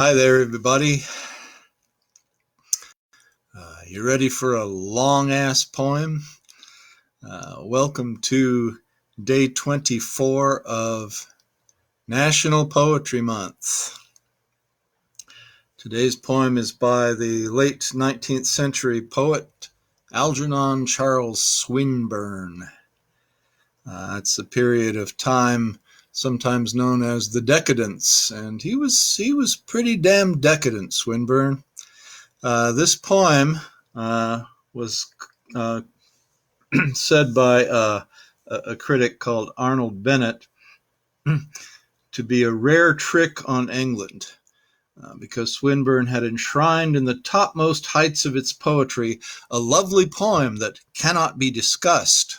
Hi there, everybody. You ready for a long-ass poem? Welcome to day 24 of National Poetry Month. Today's poem is by the late 19th century poet Algernon Charles Swinburne. It's a period of time sometimes known as the Decadence, and he was pretty damn decadent, Swinburne. This poem was said by a critic called Arnold Bennett to be a rare trick on England, because Swinburne had enshrined in the topmost heights of its poetry a lovely poem that cannot be discussed.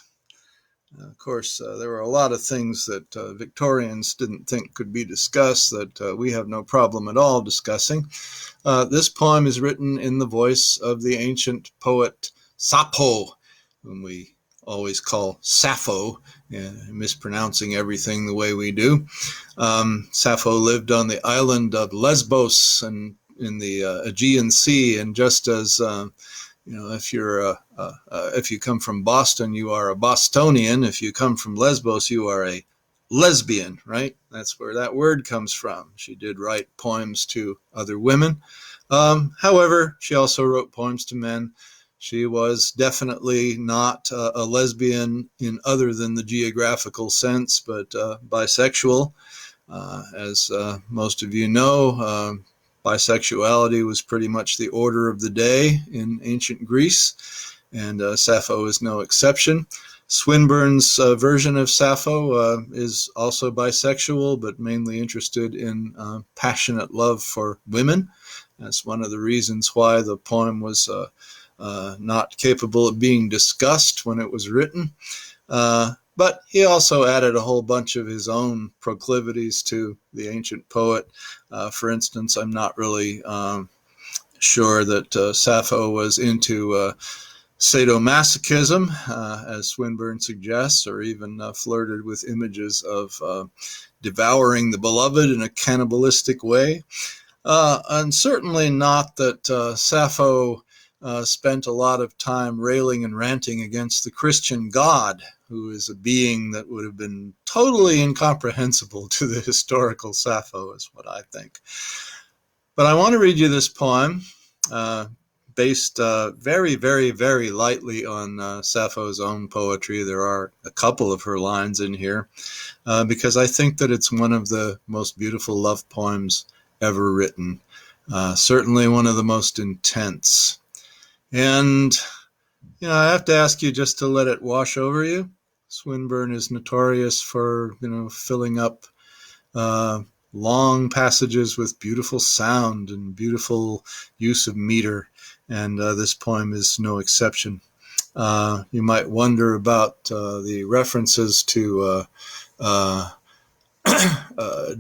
Of course, there were a lot of things that Victorians didn't think could be discussed that we have no problem at all discussing. This poem is written in the voice of the ancient poet Sappho, whom we always call Sappho, mispronouncing everything the way we do. Sappho lived on the island of Lesbos and in the Aegean Sea, and just as if you come from Boston, you are a Bostonian. If you come from Lesbos, you are a lesbian, right? That's where that word comes from. She did write poems to other women. However, she also wrote poems to men. She was definitely not a lesbian in other than the geographical sense, but bisexual. As most of you know, bisexuality was pretty much the order of the day in ancient Greece, and Sappho is no exception. Swinburne's version of Sappho is also bisexual, but mainly interested in passionate love for women. That's one of the reasons why the poem was not capable of being discussed when it was written. But he also added a whole bunch of his own proclivities to the ancient poet. For instance, I'm not really sure that Sappho was into sadomasochism, as Swinburne suggests, or even flirted with images of devouring the beloved in a cannibalistic way. And certainly not that Sappho spent a lot of time railing and ranting against the Christian God, who is a being that would have been totally incomprehensible to the historical Sappho, is what I think. But I want to read you this poem, based very, very, very lightly on Sappho's own poetry. There are a couple of her lines in here, because I think that it's one of the most beautiful love poems ever written. Certainly one of the most intense. And, I have to ask you just to let it wash over you. Swinburne is notorious for, filling up long passages with beautiful sound and beautiful use of meter, and this poem is no exception. You might wonder about the references to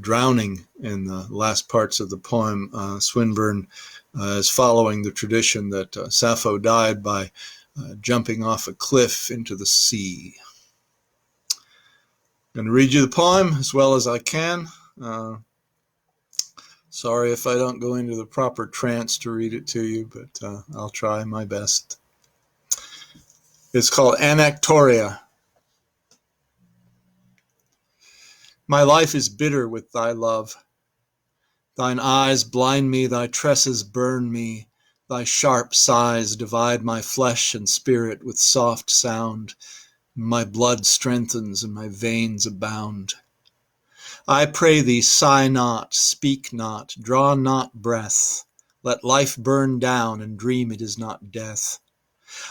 drowning in the last parts of the poem. Swinburne is following the tradition that Sappho died by jumping off a cliff into the sea. I'm going to read you the poem as well as I can. Sorry if I don't go into the proper trance to read it to you, but I'll try my best. It's called Anactoria. My life is bitter with thy love. Thine eyes blind me, thy tresses burn me, thy sharp sighs divide my flesh and spirit with soft sound. My blood strengthens and my veins abound. I pray thee, sigh not, speak not, draw not breath. Let life burn down and dream it is not death.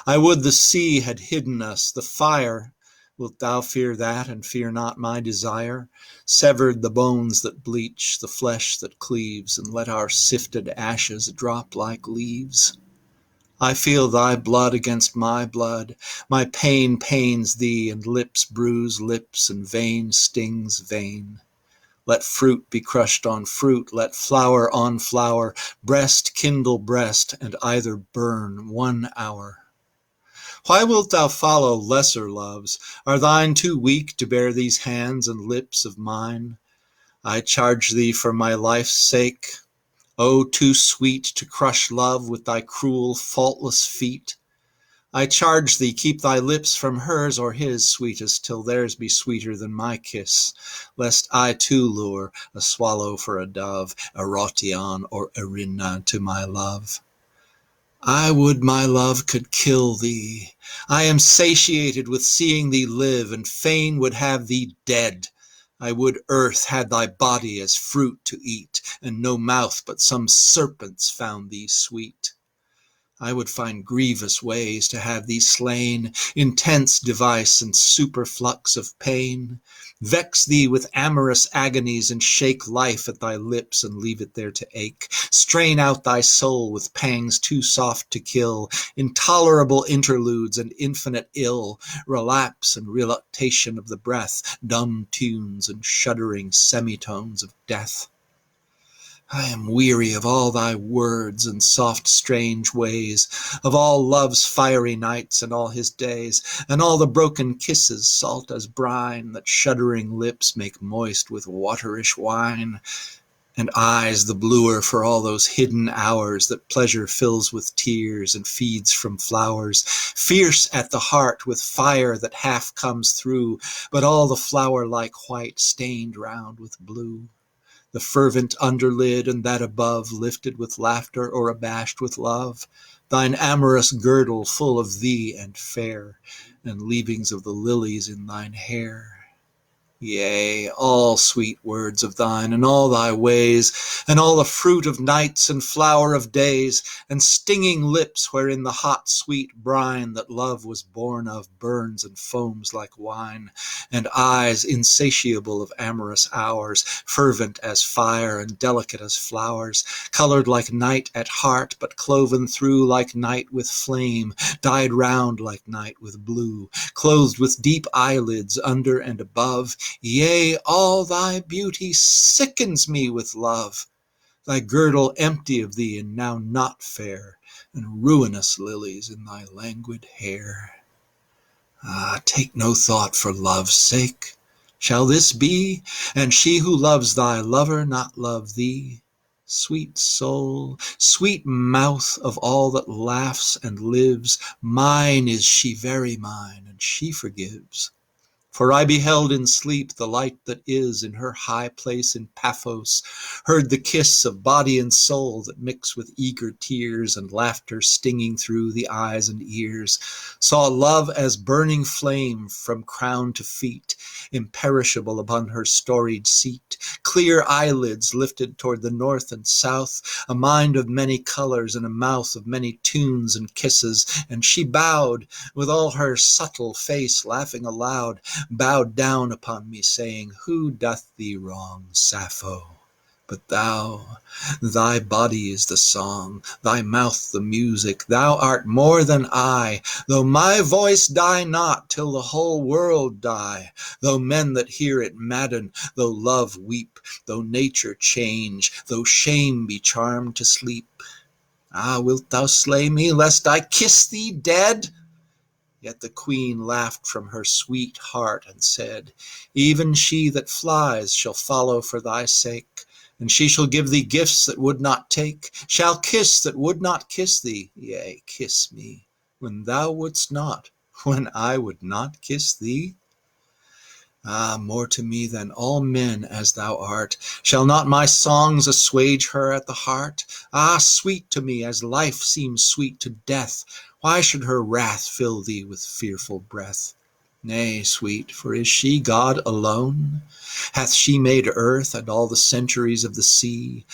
I would the sea had hidden us, the fire. Wilt thou fear that and fear not my desire? Severed the bones that bleach, the flesh that cleaves, and let our sifted ashes drop like leaves. I feel thy blood against my blood. My pain pains thee, and lips bruise lips, and vein stings vein. Let fruit be crushed on fruit, let flower on flower, breast kindle breast, and either burn 1 hour. Why wilt thou follow lesser loves? Are thine too weak to bear these hands and lips of mine? I charge thee for my life's sake, Oh, too sweet to crush love with thy cruel, faultless feet. I charge thee, keep thy lips from hers or his, sweetest, till theirs be sweeter than my kiss, lest I too lure a swallow for a dove, Erotion or Erinna to my love. I would my love could kill thee. I am satiated with seeing thee live, and fain would have thee dead. I would earth had thy body as fruit to eat, and no mouth but some serpent's found thee sweet. I would find grievous ways to have thee slain, intense device and superflux of pain, vex thee with amorous agonies and shake life at thy lips and leave it there to ache, strain out thy soul with pangs too soft to kill, intolerable interludes and infinite ill, relapse and reluctation of the breath, dumb tunes and shuddering semitones of death. I am weary of all thy words and soft strange ways, of all love's fiery nights and all his days, and all the broken kisses salt as brine that shuddering lips make moist with waterish wine, and eyes the bluer for all those hidden hours that pleasure fills with tears and feeds from flowers, fierce at the heart with fire that half comes through, but all the flower-like white stained round with blue. The fervent underlid and that above lifted with laughter or abashed with love, thine amorous girdle full of thee and fair, and leavings of the lilies in thine hair. Yea, all sweet words of thine, and all thy ways, and all the fruit of nights and flower of days, and stinging lips wherein the hot sweet brine that love was born of burns and foams like wine, and eyes insatiable of amorous hours, fervent as fire and delicate as flowers, colored like night at heart, but cloven through like night with flame, dyed round like night with blue, clothed with deep eyelids under and above. Yea, all thy beauty sickens me with love, thy girdle empty of thee and now not fair, and ruinous lilies in thy languid hair. Ah, take no thought for love's sake. Shall this be, and she who loves thy lover not love thee? Sweet soul, sweet mouth of all that laughs and lives, mine is she, very mine, and she forgives. For I beheld in sleep the light that is in her high place in Paphos, heard the kiss of body and soul that mix with eager tears and laughter stinging through the eyes and ears, saw love as burning flame from crown to feet, imperishable upon her storied seat, clear eyelids lifted toward the north and south, a mind of many colors and a mouth of many tunes and kisses, and she bowed with all her subtle face laughing aloud, bowed down upon me, saying, Who doth thee wrong, Sappho? But thou, thy body is the song, thy mouth the music, thou art more than I, though my voice die not till the whole world die, though men that hear it madden, though love weep, though nature change, though shame be charmed to sleep. Ah, wilt thou slay me, lest I kiss thee dead? Yet the queen laughed from her sweet heart and said, Even she that flies shall follow for thy sake, and she shall give thee gifts that would not take, shall kiss that would not kiss thee, yea, kiss me, when thou wouldst not, when I would not kiss thee. Ah, more to me than all men as thou art, shall not my songs assuage her at the heart? Ah, sweet to me as life seems sweet to death, why should her wrath fill thee with fearful breath? Nay, sweet, for is she God alone? Hath she made earth and all the centuries of the sea,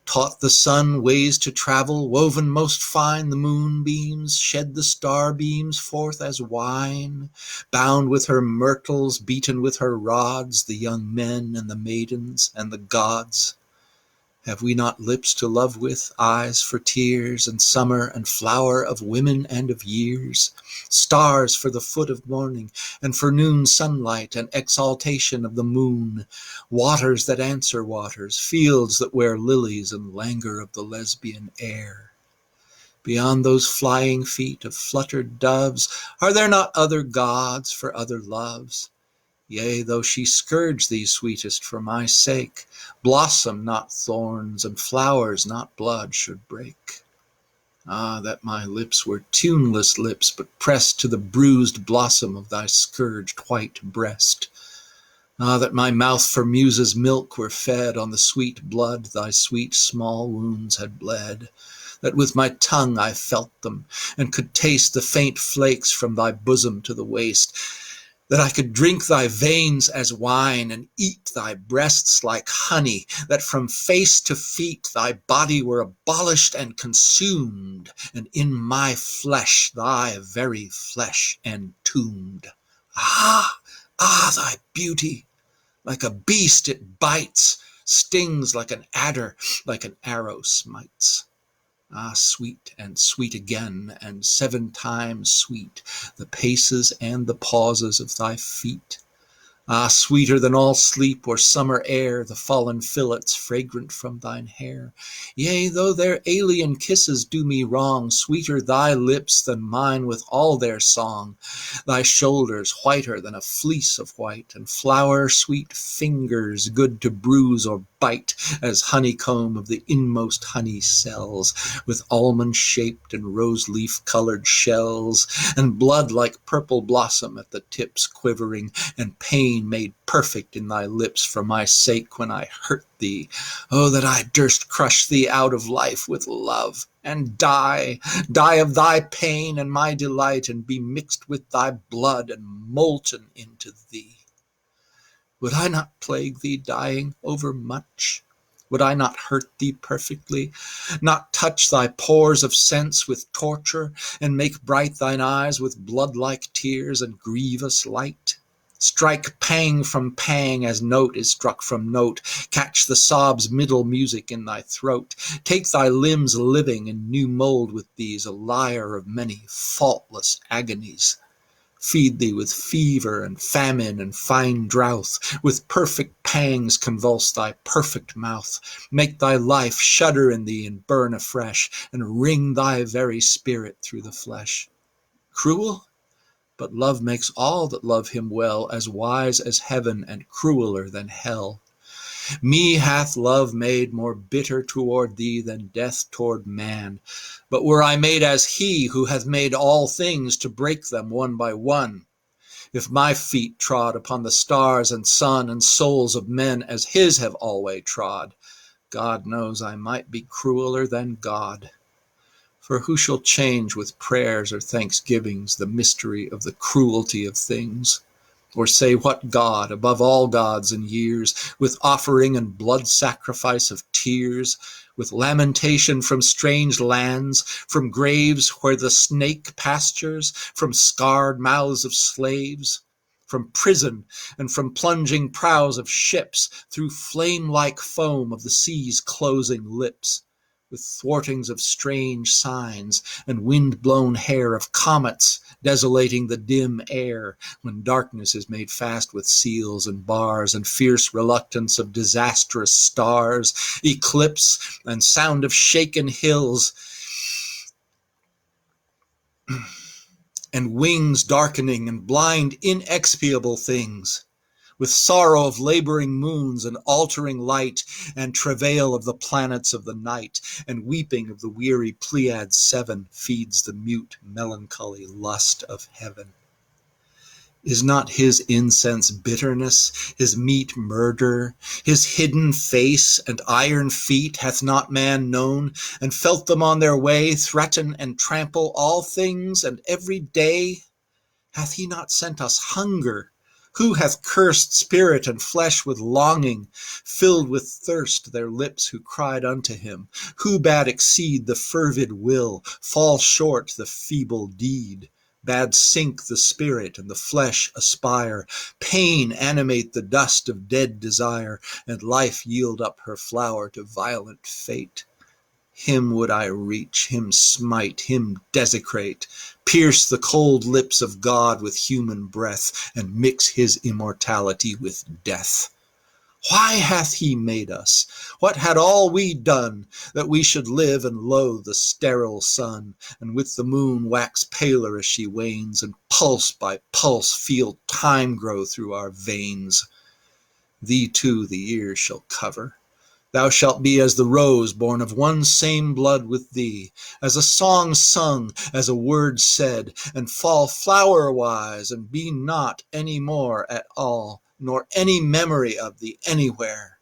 taught the sun ways to travel, woven most fine the moonbeams, shed the starbeams forth as wine, bound with her myrtles, beaten with her rods, the young men and the maidens and the gods? Have we not lips to love with, eyes for tears, and summer and flower of women and of years, stars for the foot of morning, and for noon sunlight and exaltation of the moon, waters that answer waters, fields that wear lilies, and languor of the lesbian air? Beyond those flying feet of fluttered doves, are there not other gods for other loves? Yea, though she scourge thee, sweetest, for my sake, blossom not thorns, and flowers not blood should break. Ah, that my lips were tuneless lips, but pressed to the bruised blossom of thy scourged white breast. Ah, that my mouth for muse's milk were fed on the sweet blood thy sweet small wounds had bled, that with my tongue I felt them, and could taste the faint flakes from thy bosom to the waist, that I could drink thy veins as wine, and eat thy breasts like honey, that from face to feet thy body were abolished and consumed, and in my flesh thy very flesh entombed. Ah, thy beauty! Like a beast it bites, stings like an adder, like an arrow smites. Ah, sweet and sweet again, and 7 times sweet, the paces and the pauses of thy feet. Ah, sweeter than all sleep or summer air, the fallen fillets fragrant from thine hair. Yea, though their alien kisses do me wrong, sweeter thy lips than mine with all their song. Thy shoulders whiter than a fleece of white, and flower-sweet fingers good to bruise or bite, as honeycomb of the inmost honey cells, with almond-shaped and rose-leaf-colored shells, and blood like purple blossom at the tips quivering, and pain made perfect in thy lips for my sake when I hurt thee. Oh, that I durst crush thee out of life with love, and die of thy pain and my delight, and be mixed with thy blood and molten into thee. Would I not plague thee, dying, overmuch? Would I not hurt thee perfectly, not touch thy pores of sense with torture, and make bright thine eyes with blood-like tears and grievous light? Strike pang from pang as note is struck from note, catch the sob's middle music in thy throat, take thy limbs living in new mold with these, a lyre of many faultless agonies. Feed thee with fever and famine and fine drouth, with perfect pangs convulse thy perfect mouth, make thy life shudder in thee and burn afresh, and wring thy very spirit through the flesh. Cruel? But love makes all that love him well as wise as heaven and crueller than hell. Me hath love made more bitter toward thee than death toward man. But were I made as he who hath made all things to break them one by one, if my feet trod upon the stars and sun and souls of men as his have always trod, God knows I might be crueller than God. For who shall change with prayers or thanksgivings the mystery of the cruelty of things? Or say what God, above all gods and years, with offering and blood sacrifice of tears, with lamentation from strange lands, from graves where the snake pastures, from scarred mouths of slaves, from prison and from plunging prows of ships, through flame-like foam of the sea's closing lips, with thwartings of strange signs and wind-blown hair of comets desolating the dim air, when darkness is made fast with seals and bars, and fierce reluctance of disastrous stars, eclipse and sound of shaken hills, and wings darkening and blind inexpiable things, with sorrow of laboring moons and altering light, and travail of the planets of the night, and weeping of the weary Pleiad 7 feeds the mute melancholy lust of heaven. Is not his incense bitterness, his meat murder, his hidden face and iron feet hath not man known, and felt them on their way threaten and trample all things and every day? Hath he not sent us hunger? Who hath cursed spirit and flesh with longing, filled with thirst their lips who cried unto him? Who bade exceed the fervid will, fall short the feeble deed? Bade sink the spirit and the flesh aspire, pain animate the dust of dead desire, and life yield up her flower to violent fate? Him would I reach, him smite, him desecrate, pierce the cold lips of God with human breath, and mix his immortality with death. Why hath he made us? What had all we done, that we should live and loathe the sterile sun, and with the moon wax paler as she wanes, and pulse by pulse feel time grow through our veins? Thee too the years shall cover. Thou shalt be as the rose born of one same blood with thee, as a song sung, as a word said, and fall flower-wise, and be not any more at all, nor any memory of thee anywhere.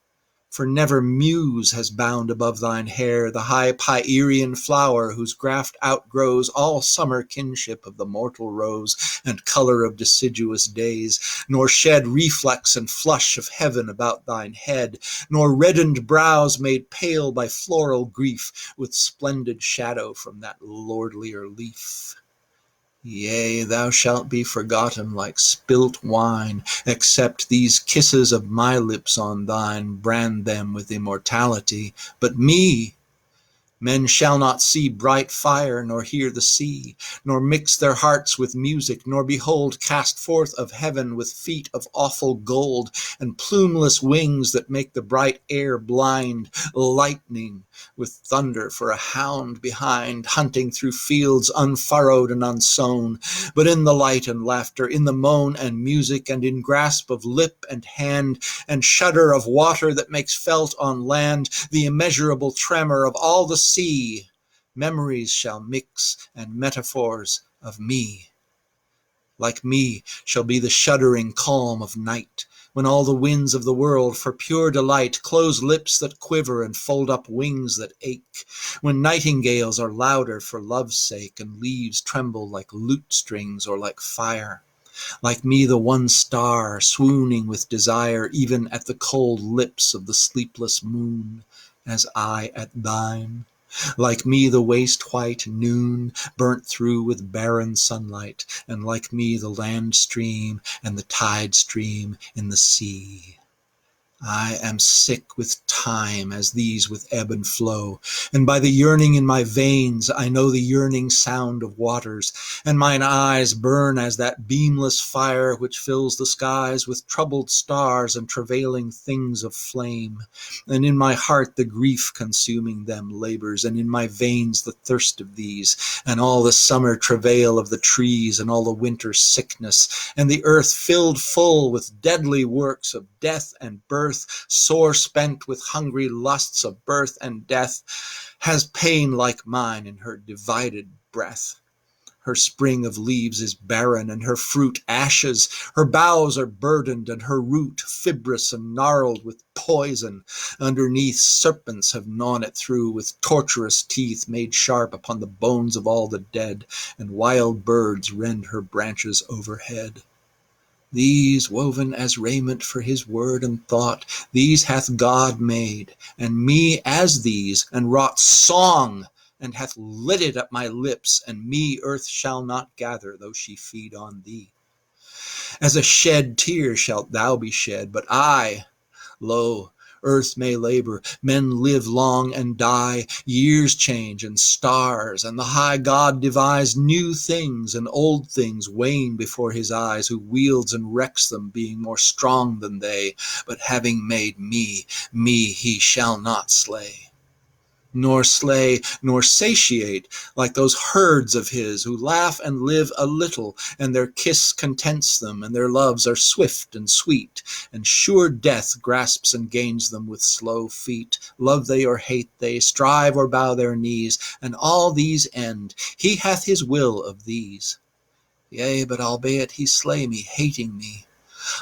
For never muse has bound above thine hair the high Pierian flower whose graft outgrows all summer kinship of the mortal rose and color of deciduous days, nor shed reflex and flush of heaven about thine head, nor reddened brows made pale by floral grief with splendid shadow from that lordlier leaf. Yea, thou shalt be forgotten like spilt wine, except these kisses of my lips on thine brand them with immortality. But me men shall not see bright fire, nor hear the sea, nor mix their hearts with music, nor behold cast forth of heaven with feet of awful gold, and plumeless wings that make the bright air blind, lightning with thunder for a hound behind, hunting through fields unfurrowed and unsown, but in the light and laughter, in the moan and music, and in grasp of lip and hand, and shudder of water that makes felt on land the immeasurable tremor of all the sea, memories shall mix and metaphors of me. Like me shall be the shuddering calm of night, when all the winds of the world for pure delight close lips that quiver and fold up wings that ache, when nightingales are louder for love's sake, and leaves tremble like lute strings or like fire. Like me the one star swooning with desire even at the cold lips of the sleepless moon, as I at thine. Like me the waste white noon burnt through with barren sunlight, and like me the land stream and the tide stream in the sea. I am sick with time as these with ebb and flow, and by the yearning in my veins I know the yearning sound of waters, and mine eyes burn as that beamless fire which fills the skies with troubled stars and travailing things of flame, and in my heart the grief consuming them labors, and in my veins the thirst of these, and all the summer travail of the trees, and all the winter sickness, and the earth filled full with deadly works of death and birth, sore spent with hungry lusts of birth and death, has pain like mine in her divided breath. Her spring of leaves is barren, and her fruit ashes. Her boughs are burdened, and her root fibrous and gnarled with poison. Underneath serpents have gnawn it through with torturous teeth made sharp upon the bones of all the dead, and wild birds rend her branches overhead. These, woven as raiment for his word and thought, these hath God made, and me as these, and wrought song, and hath lit it at my lips, and me earth shall not gather, though she feed on thee. As a shed tear shalt thou be shed, but I, lo, earth may labor, men live long and die, years change and stars, and the high God devise new things, and old things wane before his eyes, who wields and wrecks them, being more strong than they. But having made me he shall not slay. Nor slay, nor satiate, like those herds of his who laugh and live a little, and their kiss contents them, and their loves are swift and sweet, and sure death grasps and gains them with slow feet. Love they or hate they, strive or bow their knees, and all these end. He hath his will of these. Yea, but albeit he slay me, hating me,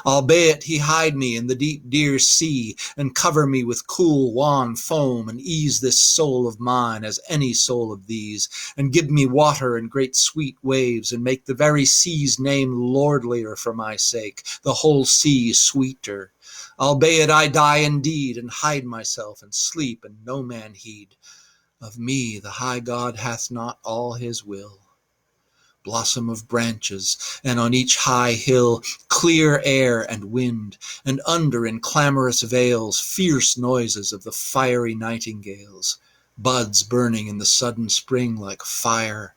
albeit he hide me in the deep dear sea, and cover me with cool wan foam, and ease this soul of mine as any soul of these, and give me water and great sweet waves, and make the very sea's name lordlier for my sake, the whole sea sweeter. Albeit I die indeed, and hide myself, and sleep, and no man heed. Of me the high God hath not all his will. Blossom of branches, and on each high hill clear air and wind, and under in clamorous vales fierce noises of the fiery nightingales, buds burning in the sudden spring like fire,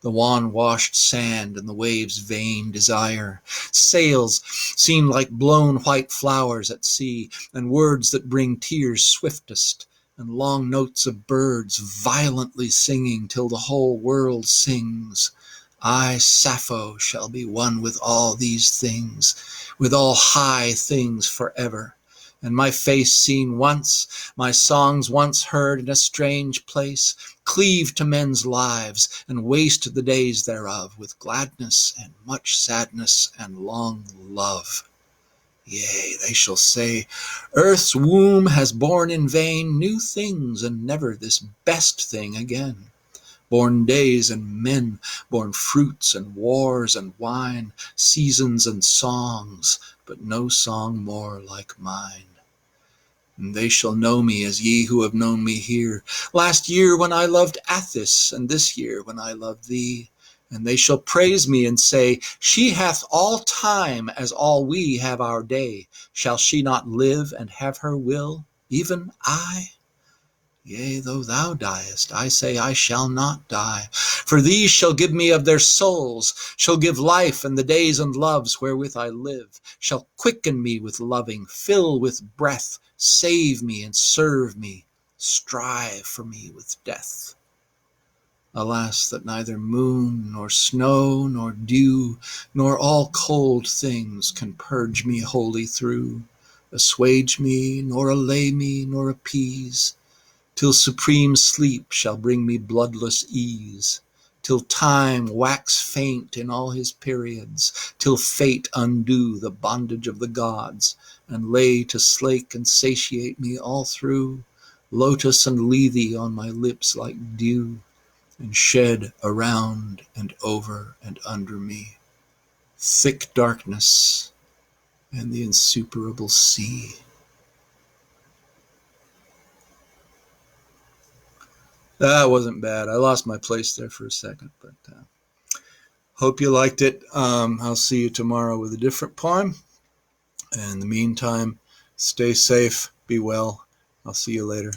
The wan-washed sand and the waves' vain desire. Sails seem like blown white flowers at sea, and words that bring tears swiftest, and long notes of birds violently singing till the whole world sings. I, Sappho, shall be one with all these things, with all high things forever. And my face seen once, my songs once heard in a strange place, cleave to men's lives, and waste the days thereof with gladness and much sadness and long love. Yea, they shall say, Earth's womb has borne in vain new things, and never this best thing again. Born days and men, born fruits and wars and wine, seasons and songs, but no song more like mine. And they shall know me as ye who have known me here, last year when I loved Athis, and this year when I loved thee. And they shall praise me and say, She hath all time as all we have our day. Shall she not live and have her will, even I? Yea, though thou diest, I say I shall not die. For these shall give me of their souls, shall give life and the days and loves wherewith I live, shall quicken me with loving, fill with breath, save me and serve me, strive for me with death. Alas, that neither moon, nor snow, nor dew, nor all cold things can purge me wholly through, assuage me, nor allay me, nor appease, till supreme sleep shall bring me bloodless ease, till time wax faint in all his periods, till fate undo the bondage of the gods, and lay to slake and satiate me all through, lotus and lethe on my lips like dew, and shed around and over and under me thick darkness and the insuperable sea. That wasn't bad. I lost my place there for a second, but hope you liked it. I'll see you tomorrow with a different poem. And in the meantime, stay safe, be well. I'll see you later.